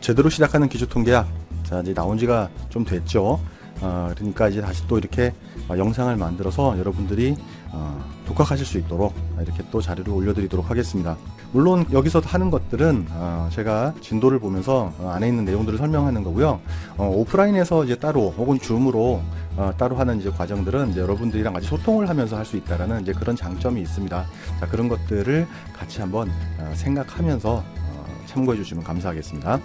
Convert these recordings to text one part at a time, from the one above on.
제대로 시작하는 기초통계학. 자, 이제 나온 지가 좀 됐죠. 그러니까 이제 다시 또 이렇게 영상을 만들어서 여러분들이 독학하실 수 있도록 이렇게 또 자료를 올려드리도록 하겠습니다. 물론 여기서 하는 것들은 제가 진도를 보면서 안에 있는 내용들을 설명하는 거고요. 오프라인에서 이제 따로 혹은 줌으로 따로 하는 이제 과정들은 이제 여러분들이랑 같이 소통을 하면서 할 수 있다라는 이제 그런 장점이 있습니다. 자, 그런 것들을 같이 한번 생각하면서 참고해 주시면 감사하겠습니다.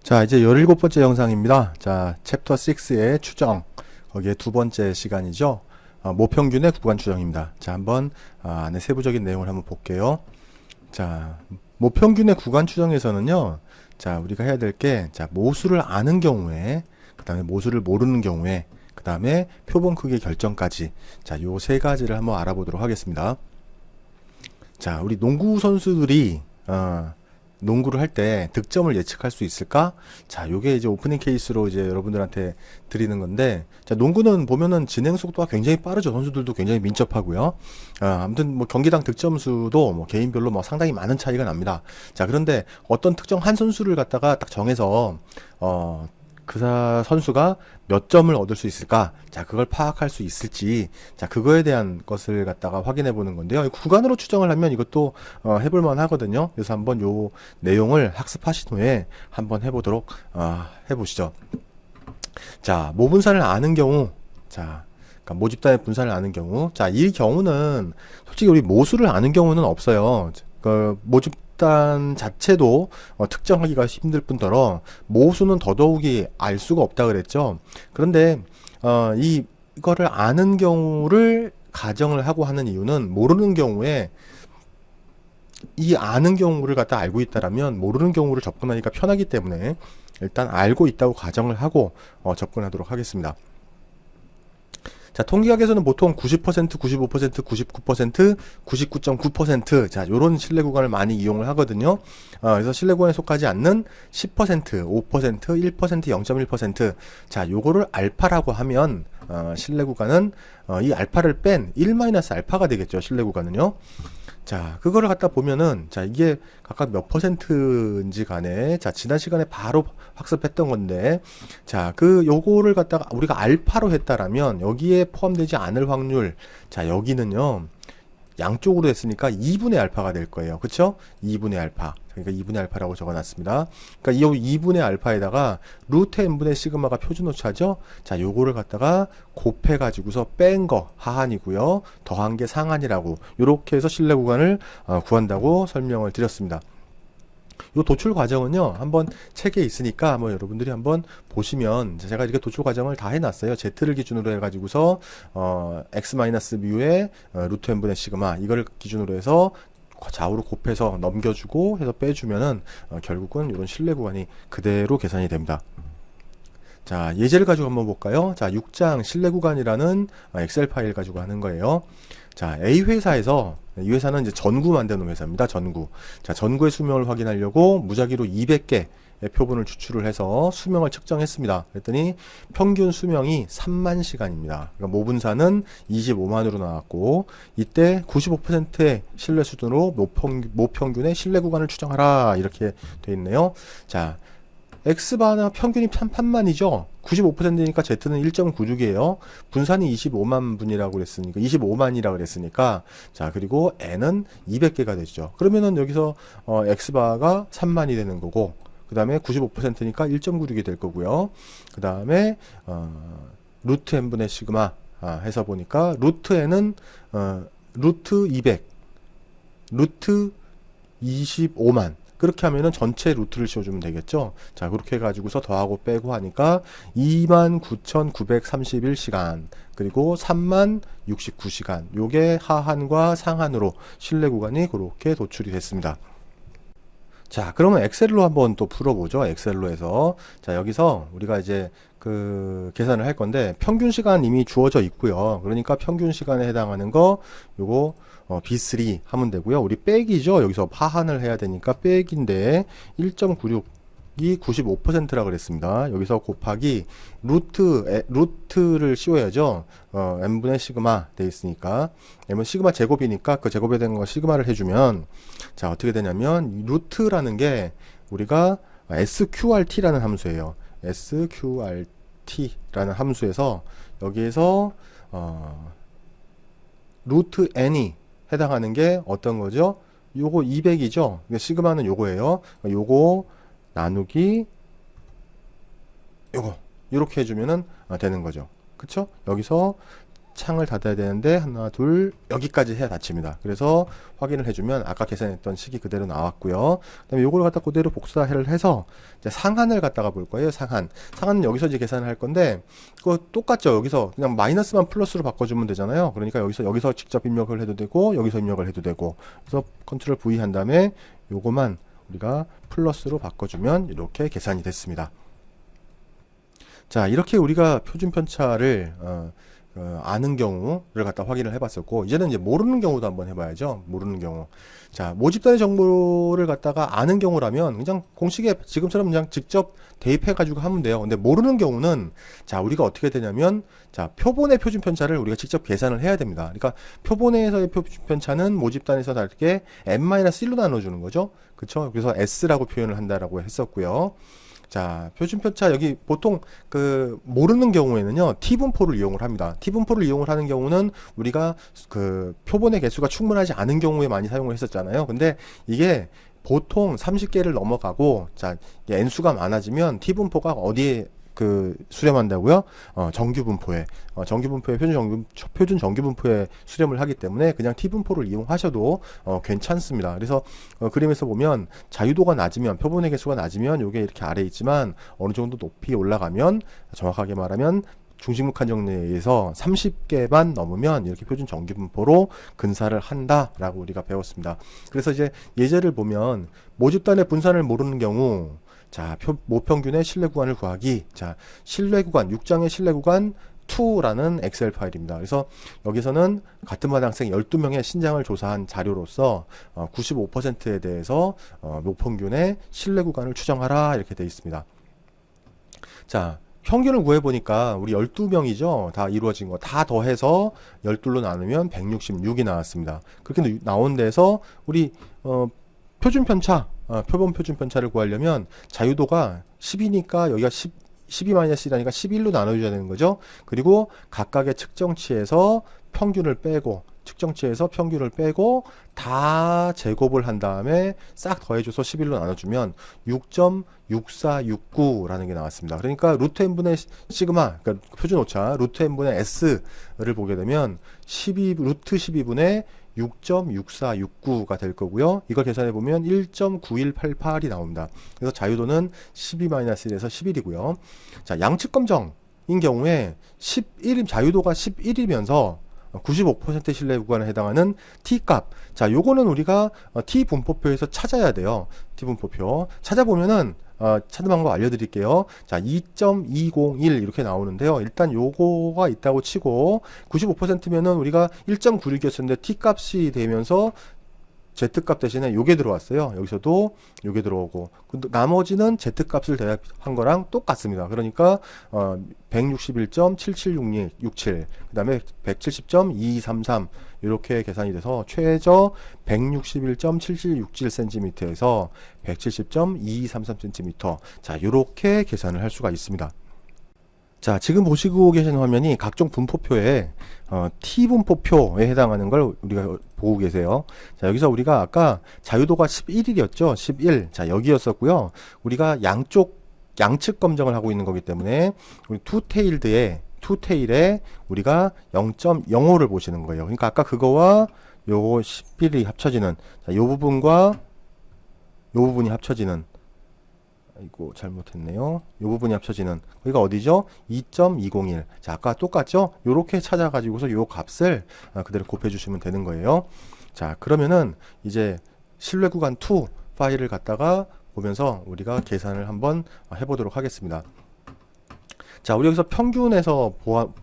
자, 이제 17번째 영상입니다. 자, 챕터 6의 추정, 거기에 두 번째 시간이죠. 모평균의 구간 추정입니다. 자, 한번 안에 세부적인 내용을 한번 볼게요. 자, 모평균의 구간 추정에서는요, 자, 우리가 해야 될 게, 자, 모수를 아는 경우에, 그 다음에 모수를 모르는 경우에, 그 다음에 표본 크기 결정까지, 자, 요 세 가지를 한번 알아보도록 하겠습니다. 자, 우리 농구 선수들이 농구를 할 때 득점을 예측할 수 있을까? 자, 요게 이제 오프닝 케이스로 이제 여러분들한테 드리는 건데, 자, 농구는 보면은 진행 속도가 굉장히 빠르죠. 선수들도 굉장히 민첩하고요. 아무튼 뭐 경기당 득점 수도 뭐 개인별로 뭐 상당히 많은 차이가 납니다. 자, 그런데 어떤 특정 한 선수를 갖다가 딱 정해서 그 선수가 몇 점을 얻을 수 있을까? 자, 그걸 파악할 수 있을지, 자, 그거에 대한 것을 갖다가 확인해 보는 건데요. 구간으로 추정을 하면 이것도 해볼만 하거든요. 그래서 한번 요 내용을 학습하신 후에 한번 해보도록 해보시죠. 자, 모분산을 아는 경우, 자, 그러니까 모집단의 분산을 아는 경우, 자, 이 경우는 솔직히 우리 모수를 아는 경우는 없어요. 그 모집단 자체도 특정하기가 힘들 뿐더러 모수는 더더욱이 알 수가 없다 그랬죠. 그런데 이거를 아는 경우를 가정을 하고 하는 이유는, 모르는 경우에 이 아는 경우를 갖다 알고 있다라면 모르는 경우를 접근하기가 편하기 때문에 일단 알고 있다고 가정을 하고 접근하도록 하겠습니다. 자, 통계학에서는 보통 90%, 95%, 99%, 99.9%, 자, 요런 신뢰 구간을 많이 이용을 하거든요. 그래서 신뢰 구간에 속하지 않는 10%, 5%, 1%, 0.1%, 자, 요거를 알파라고 하면 신뢰 구간은 이 알파를 뺀 1-알파가 되겠죠. 신뢰 구간은요. 자, 그거를 갖다 보면은, 자, 이게 각각 몇 %인지 간에, 자, 지난 시간에 바로 학습했던 건데, 자, 요거를 갖다가 우리가 알파로 했다라면, 여기에 포함되지 않을 확률, 자, 여기는요, 양쪽으로 했으니까 2분의 알파가 될 거예요. 그쵸? 2분의 알파. 그러니까 2분의 알파라고 적어놨습니다. 그러니까 이 2분의 알파에다가 루트 n분의 시그마가 표준 오차죠? 자, 요거를 갖다가 곱해가지고서 뺀 거 하한이고요. 더한 게 상한이라고. 요렇게 해서 신뢰 구간을 구한다고 설명을 드렸습니다. 요 도출 과정은요, 한번 책에 있으니까 한번 여러분들이 한번 보시면, 제가 이렇게 도출 과정을 다 해놨어요. Z를 기준으로 해가지고서 x-뮤의 루트 n분의 시그마, 이걸 기준으로 해서 좌우로 곱해서 넘겨주고 해서 빼주면은 결국은 이런 신뢰 구간이 그대로 계산이 됩니다. 자, 예제를 가지고 한번 볼까요? 자, 6장 신뢰 구간이라는 엑셀 파일 가지고 하는 거예요. 자, A 회사에서, 이 회사는 이제 전구 만드는 회사입니다. 전구. 자, 전구의 수명을 확인하려고 무작위로 200개 표본을 추출을 해서 수명을 측정했습니다. 그랬더니 평균 수명이 3만 시간입니다. 그러니까 모분산은 25만으로 나왔고, 이때 95%의 신뢰 수준으로 모평균의 신뢰 구간을 추정하라, 이렇게 돼 있네요. 자, X바나 평균이 3만이죠. 95%니까 Z는 1.96이에요. 분산이 25만 분이라고 그랬으니까, 25만이라고 그랬으니까, 자, 그리고 N은 200개가 되죠. 그러면은 여기서 X바가 3만이 되는 거고, 그 다음에 95%니까 1.96이 될 거고요. 그 다음에 루트 n분의 시그마 해서 보니까 루트 n은 루트 200, 루트 25만, 그렇게 하면은 전체 루트를 씌워주면 되겠죠. 자, 그렇게 해가지고서 더하고 빼고 하니까 29,931시간, 그리고 30,069시간, 요게 하한과 상한으로 신뢰 구간이 그렇게 도출이 됐습니다. 자, 그러면 엑셀로 한번 또 풀어보죠. 엑셀로 해서. 자, 여기서 우리가 이제 계산을 할 건데, 평균 시간 이미 주어져 있고요. 그러니까 평균 시간에 해당하는 거, 요거, B3 하면 되고요. 우리 빼기죠. 여기서 하한을 해야 되니까 빼기인데, 1.96. 이 95%라 그랬습니다. 여기서 곱하기 루트를 씌워야죠. n분의 시그마 돼 있으니까, n은 시그마 제곱이니까 그 제곱에 대한 거 시그마를 해주면, 자, 어떻게 되냐면 이 루트라는 게 우리가 sqrt라는 함수예요. sqrt라는 함수에서 여기에서 루트 n이 해당하는 게 어떤 거죠? 요거 200이죠. 시그마는 요거예요. 요거 나누기 요거 이렇게 해주면은 되는 거죠. 그쵸? 여기서 창을 닫아야 되는데 하나 둘 여기까지 해야 닫힙니다. 그래서 확인을 해주면 아까 계산했던 식이 그대로 나왔고요. 그다음에 요걸 갖다 그대로 복사를 해서 이제 상한을 갖다가 볼 거예요. 상한은 여기서 이제 계산을 할 건데 그거 똑같죠. 여기서 그냥 마이너스만 플러스로 바꿔주면 되잖아요. 그러니까 여기서 직접 입력을 해도 되고 여기서 입력을 해도 되고 그래서 컨트롤 V 한 다음에 요거만 우리가 플러스로 바꿔주면 이렇게 계산이 됐습니다. 자, 이렇게 우리가 표준 편차를 아는 경우를 갖다 확인을 해봤었고, 이제는 이제 모르는 경우도 한번 해봐야죠. 모르는 경우. 자, 모집단의 정보를 갖다가 아는 경우라면 그냥 공식에 지금처럼 그냥 직접 대입해가지고 하면 돼요. 근데 모르는 경우는 자, 우리가 어떻게 되냐면 자, 표본의 표준 편차를 우리가 직접 계산을 해야 됩니다. 그러니까 표본에서의 표준 편차는 모집단에서 다르게 n-1로 나눠주는 거죠. 그쵸? 그래서 s라고 표현을 한다라고 했었고요. 자, 표준 편차 여기 보통 그 모르는 경우에는요 t분포를 이용을 합니다. t분포를 이용을 하는 경우는 우리가 그 표본의 개수가 충분하지 않은 경우에 많이 사용을 했었잖아요. 근데 이게 보통 30개를 넘어가고 자 n수가 많아지면 t분포가 어디에 그 수렴한다고요? 정규분포에 표준 정규분포에 수렴을 하기 때문에 그냥 t분포를 이용하셔도 괜찮습니다. 그래서 그림에서 보면 자유도가 낮으면 표본의 개수가 낮으면 요게 이렇게 아래에 있지만 어느 정도 높이 올라가면 정확하게 말하면 중심국 한정리에 의해서 30개만 넘으면 이렇게 표준 정규분포로 근사를 한다라고 우리가 배웠습니다. 그래서 이제 예제를 보면 모집단의 분산을 모르는 경우 자, 모평균의 신뢰 구간을 구하기. 자, 신뢰 구간, 6장의 신뢰 구간 2라는 엑셀 파일입니다. 그래서 여기서는 같은 반 학생 12명의 신장을 조사한 자료로서 95%에 대해서 모평균의 신뢰 구간을 추정하라 이렇게 되어 있습니다. 자, 평균을 구해보니까 우리 12명이죠. 다 이루어진 거 다 더해서 12로 나누면 166이 나왔습니다. 그렇게 나온 데서 우리 표준 편차, 표본 표준 편차를 구하려면 자유도가 10이니까 여기가 12-1이라니까 11로 나눠줘야 되는 거죠. 그리고 각각의 측정치에서 평균을 빼고 다 제곱을 한 다음에 싹 더해줘서 11로 나눠주면 6.6469라는 게 나왔습니다. 그러니까 루트 n분의 시그마, 그러니까 표준 오차 루트 n분의 s를 보게 되면 루트 12분의 6.6469가 될 거고요. 이걸 계산해 보면 1.9188이 나옵니다. 그래서 자유도는 12-1에서 11이고요. 자, 양측 검정인 경우에 자유도가 11이면서 95% 신뢰 구간에 해당하는 T값. 자, 요거는 우리가 T분포표에서 찾아야 돼요. T분포표. 찾아보면은 찾는 방법 알려드릴게요. 자, 2.201 이렇게 나오는데요. 일단 요거가 있다고 치고 95%면은 우리가 1.96이었었는데 T값이 되면서 Z값 대신에 요게 들어왔어요. 여기서도 요게 들어오고 나머지는 Z값을 대입한 거랑 똑같습니다. 그러니까 161.7767 그 다음에 170.2233 이렇게 계산이 돼서 최저 161.7767cm에서 170.2233cm 자 요렇게 계산을 할 수가 있습니다. 자, 지금 보시고 계신 화면이 각종 분포표에 T분포표에 해당하는 걸 우리가 보고 계세요. 자, 여기서 우리가 아까 자유도가 11이었죠. 11. 자, 여기였었고요. 우리가 양측 검정을 하고 있는 거기 때문에 우리 투테일에 우리가 0.05를 보시는 거예요. 그러니까 아까 그거와 요거 11이 합쳐지는 자, 요 부분과 요 부분이 합쳐지는 이거 잘못했네요. 이 부분이 합쳐지는 여기가 어디죠? 2.201. 자, 아까 똑같죠? 요렇게 찾아가지고서 요 값을 그대로 곱해 주시면 되는 거예요. 자, 그러면은 이제 신뢰 구간 2 파일을 갖다가 보면서 우리가 계산을 한번 해보도록 하겠습니다. 자, 우리 여기서 평균에서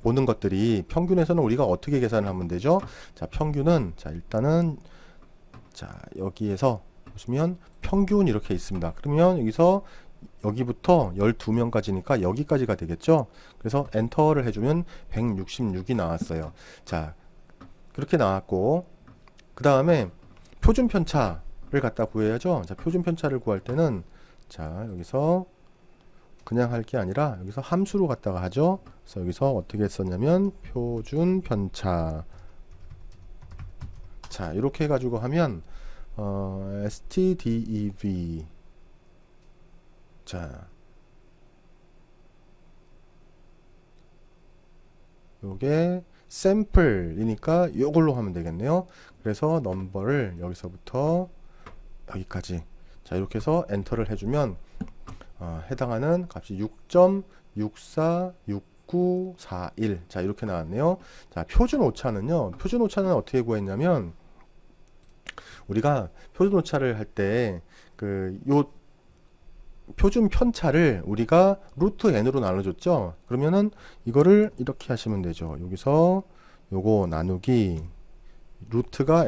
보는 것들이 평균에서는 우리가 어떻게 계산을 하면 되죠? 자, 평균은 자, 일단은 자, 여기에서 보시면 평균 이렇게 있습니다. 그러면 여기부터 12명까지니까 여기까지가 되겠죠. 그래서 엔터를 해주면 166이 나왔어요. 자, 그렇게 나왔고 그 다음에 표준 편차를 갖다 구해야죠. 자, 표준 편차를 구할 때는 자, 여기서 그냥 할 게 아니라 여기서 함수로 갖다가 하죠. 그래서 여기서 어떻게 했었냐면 표준 편차. 자, 이렇게 해가지고 하면 stdev. 자, 요게 샘플이니까 요걸로 하면 되겠네요. 그래서 넘버를 여기서부터 여기까지. 자, 이렇게 해서 엔터를 해주면 해당하는 값이 6.646941. 자, 이렇게 나왔네요. 자, 표준 오차는요. 표준 오차는 어떻게 구했냐면 우리가 표준 오차를 할 때 요 표준 편차를 우리가 루트 n으로 나눠줬죠. 그러면은 이거를 이렇게 하시면 되죠. 여기서 요거 나누기 루트가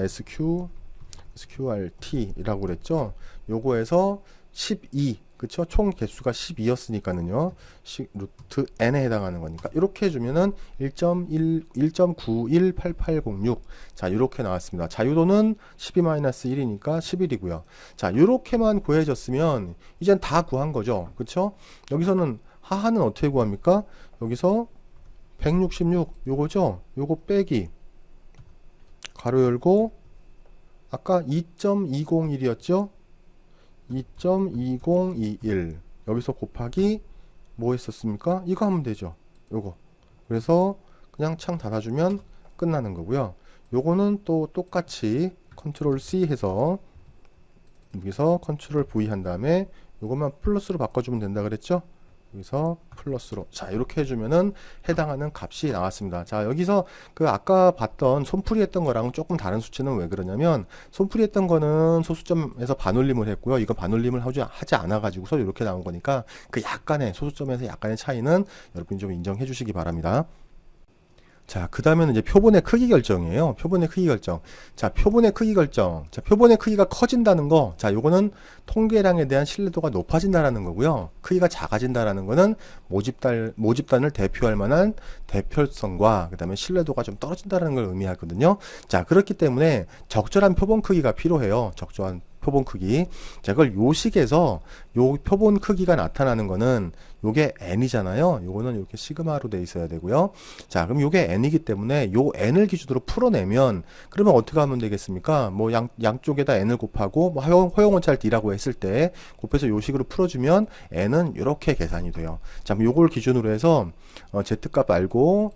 sqrt라고 그랬죠. 요거에서 12, 그쵸? 총 개수가 12였으니까는요. 루트 n에 해당하는 거니까 이렇게 해주면은 1.918806. 자, 이렇게 나왔습니다. 자유도는 12-1이니까 11이고요. 자, 이렇게만 구해졌으면 이젠 다 구한 거죠. 그쵸? 여기서는 하하는 어떻게 구합니까? 여기서 166 요거죠. 요거 빼기 가로 열고 아까 2.201이었죠? 2.2021 여기서 곱하기 뭐 했었습니까? 이거 하면 되죠. 요거. 그래서 그냥 창 닫아주면 끝나는 거고요. 요거는 또 똑같이 컨트롤 C 해서 여기서 컨트롤 V 한 다음에 요것만 플러스로 바꿔주면 된다 그랬죠? 여기서 플러스로. 자, 이렇게 해주면은 해당하는 값이 나왔습니다. 자, 여기서 아까 봤던 손풀이 했던 거랑 조금 다른 수치는 왜 그러냐면 손풀이 했던 거는 소수점에서 반올림을 했고요. 이거 반올림을 하지 않아 가지고서 이렇게 나온 거니까 약간의 소수점에서 약간의 차이는 여러분이 좀 인정해 주시기 바랍니다. 자, 그 다음에는 이제 표본의 크기 결정이에요. 표본의 크기 결정. 자, 표본의 크기 결정. 자, 표본의 크기가 커진다는 거. 자, 요거는 통계량에 대한 신뢰도가 높아진다라는 거고요. 크기가 작아진다라는 거는 모집단을 대표할 만한 대표성과 그 다음에 신뢰도가 좀 떨어진다라는 걸 의미하거든요. 자, 그렇기 때문에 적절한 표본 크기가 필요해요. 적절한 표본 크기. 자, 그걸 요식에서 요 표본 크기가 나타나는 거는 요게 n이잖아요. 요거는 이렇게 시그마로 돼 있어야 되고요. 자, 그럼 요게 n이기 때문에 요 n을 기준으로 풀어내면 그러면 어떻게 하면 되겠습니까? 뭐 양쪽에다 n을 곱하고 뭐 허용오차를 d라고 했을 때 곱해서 요식으로 풀어주면 n은 이렇게 계산이 돼요. 자, 그럼 요걸 기준으로 해서 z값 알고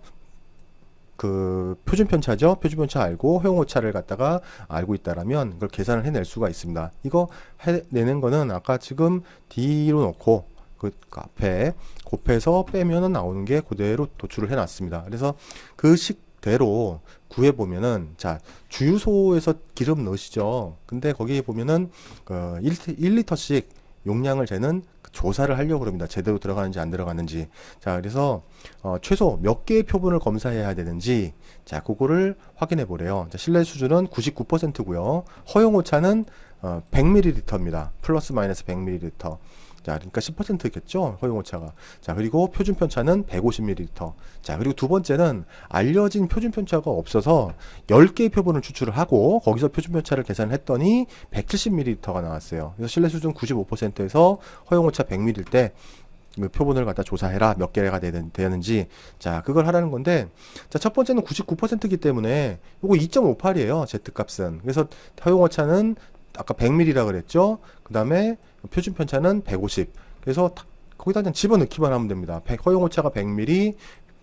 표준 편차죠. 표준 편차 알고 허용오차를 갖다가 알고 있다라면 그걸 계산을 해낼 수가 있습니다. 이거 해내는 거는 아까 지금 D로 놓고 그 앞에 곱해서 빼면은 나오는 게 그대로 도출을 해놨습니다. 그래서 그 식대로 구해보면은 자, 주유소에서 기름 넣으시죠. 근데 거기에 보면은 1리터씩 용량을 재는 조사를 하려고 그럽니다. 제대로 들어가는지 안 들어가는지. 자, 그래서 최소 몇 개의 표본을 검사해야 되는지 자, 그거를 확인해 보래요. 자, 신뢰 수준은 99%고요. 허용 오차는 100ml입니다. 플러스 마이너스 100ml. 자, 그러니까 10%겠죠. 허용 오차가. 자, 그리고 표준 편차는 150ml. 자, 그리고 두 번째는 알려진 표준 편차가 없어서 10개의 표본을 추출을 하고 거기서 표준 편차를 계산을 했더니 170ml가 나왔어요. 그래서 신뢰 수준 95%에서 허용 오차 100ml일 때 표본을 갖다 조사해라. 몇 개가 되는지. 자, 그걸 하라는 건데, 자, 첫 번째는 99%이기 때문에 요거 2.58이에요. Z값은. 그래서 허용 오차는 아까 100ml라 그랬죠. 그 다음에 표준 편차는 150. 그래서 거기다 그냥 집어넣기만 하면 됩니다. 허용 오차가 100ml,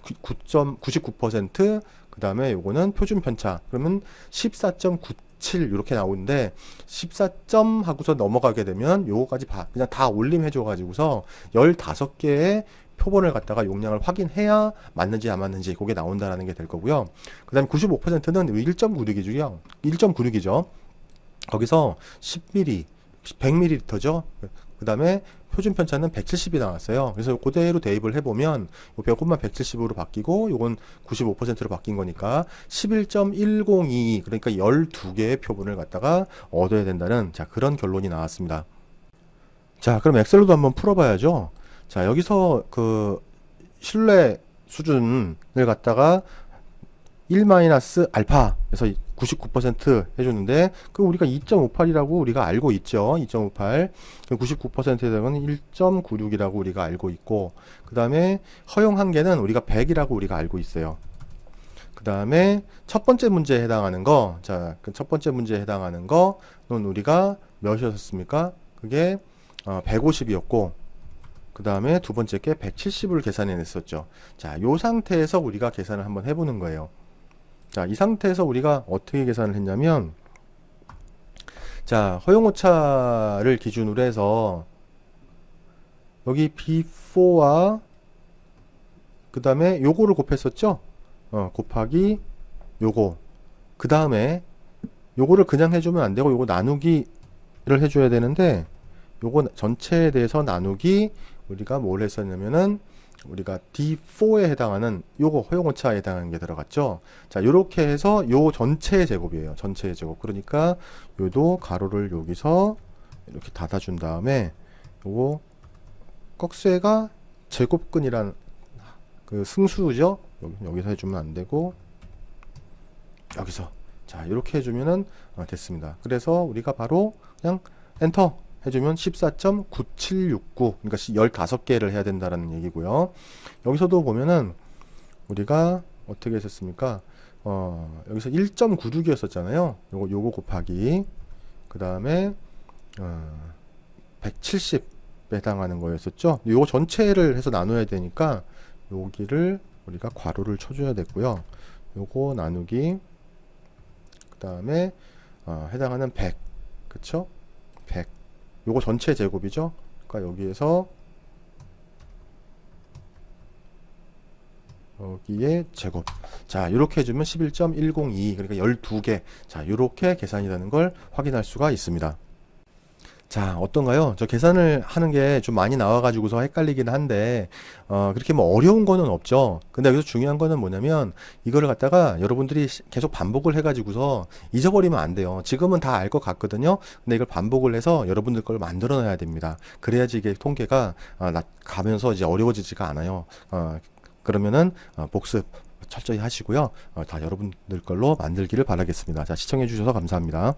99%, 그 다음에 요거는 표준 편차. 그러면 14.97 이렇게 나오는데 14점 하고서 넘어가게 되면 요거까지 그냥 다 올림해줘 가지고서 15개의 표본을 갖다가 용량을 확인해야 맞는지 안 맞는지 그게 나온다라는 게 될 거고요. 그 다음에 95%는 1.96이죠. 1.96이죠. 거기서 10ml, 100ml죠. 그 다음에 표준 편차는 170이 나왔어요. 그래서 그대로 대입을 해보면 요것만 170으로 바뀌고 요건 95%로 바뀐 거니까 11.1022 그러니까 12개의 표본을 갖다가 얻어야 된다는 자, 그런 결론이 나왔습니다. 자, 그럼 엑셀로도 한번 풀어봐야죠. 자, 여기서 신뢰 수준을 갖다가 1-알파 그래서 99% 해줬는데 그 우리가 2.58이라고 우리가 알고 있죠. 2.58 99%에 해당은 1.96이라고 우리가 알고 있고, 그 다음에 허용 한계는 우리가 100이라고 우리가 알고 있어요. 그 다음에 첫 번째 문제에 해당하는 거, 자, 그 첫 번째 문제에 해당하는 거는 우리가 몇이었습니까? 그게 150이었고, 그 다음에 두 번째 게 170을 계산해 냈었죠. 자, 요 상태에서 우리가 계산을 한번 해보는 거예요. 자, 이 상태에서 우리가 어떻게 계산을 했냐면, 자, 허용오차를 기준으로 해서 여기 B4와 그 다음에 요거를 곱했었죠. 곱하기 요거, 그 다음에 요거를 그냥 해주면 안 되고 요거 나누기를 해줘야 되는데, 요거 전체에 대해서 나누기, 우리가 뭘 했었냐면은 우리가 D4에 해당하는 요거 허용오차에 해당하는 게 들어갔죠. 자, 요렇게 해서 요 전체의 제곱이에요. 전체의 제곱. 그러니까 요도 가로를 여기서 이렇게 닫아준 다음에 요거 꺽쇠가 제곱근이란 그 승수죠. 여기서 해주면 안 되고 여기서, 자, 이렇게 해주면은 됐습니다. 그래서 우리가 바로 그냥 엔터 해주면 14.9769, 그러니까 15개를 해야 된다는 얘기고요. 여기서도 보면은 우리가 어떻게 했었습니까? 여기서 1.96이었었잖아요. 요거 곱하기 그 다음에 170에 해당하는 거였었죠. 요거 전체를 해서 나눠야 되니까 여기를 우리가 괄호를 쳐줘야 됐고요. 요거 나누기 그 다음에 해당하는 100, 그쵸? 100, 요거 전체 제곱이죠. 그러니까 여기에서 여기에 제곱. 자, 이렇게 해주면 11.102, 그러니까 12개. 자, 이렇게 계산이 되는 걸 확인할 수가 있습니다. 자, 어떤가요? 저 계산을 하는 게 좀 많이 나와가지고서 헷갈리긴 한데, 그렇게 뭐 어려운 거는 없죠. 근데 여기서 중요한 거는 뭐냐면, 이거를 갖다가 여러분들이 계속 반복을 해가지고서 잊어버리면 안 돼요. 지금은 다 알 것 같거든요. 근데 이걸 반복을 해서 여러분들 걸 만들어 놔야 됩니다. 그래야지 이게 통계가 가면서 이제 어려워지지가 않아요. 그러면은 복습 철저히 하시고요. 다 여러분들 걸로 만들기를 바라겠습니다. 자, 시청해 주셔서 감사합니다.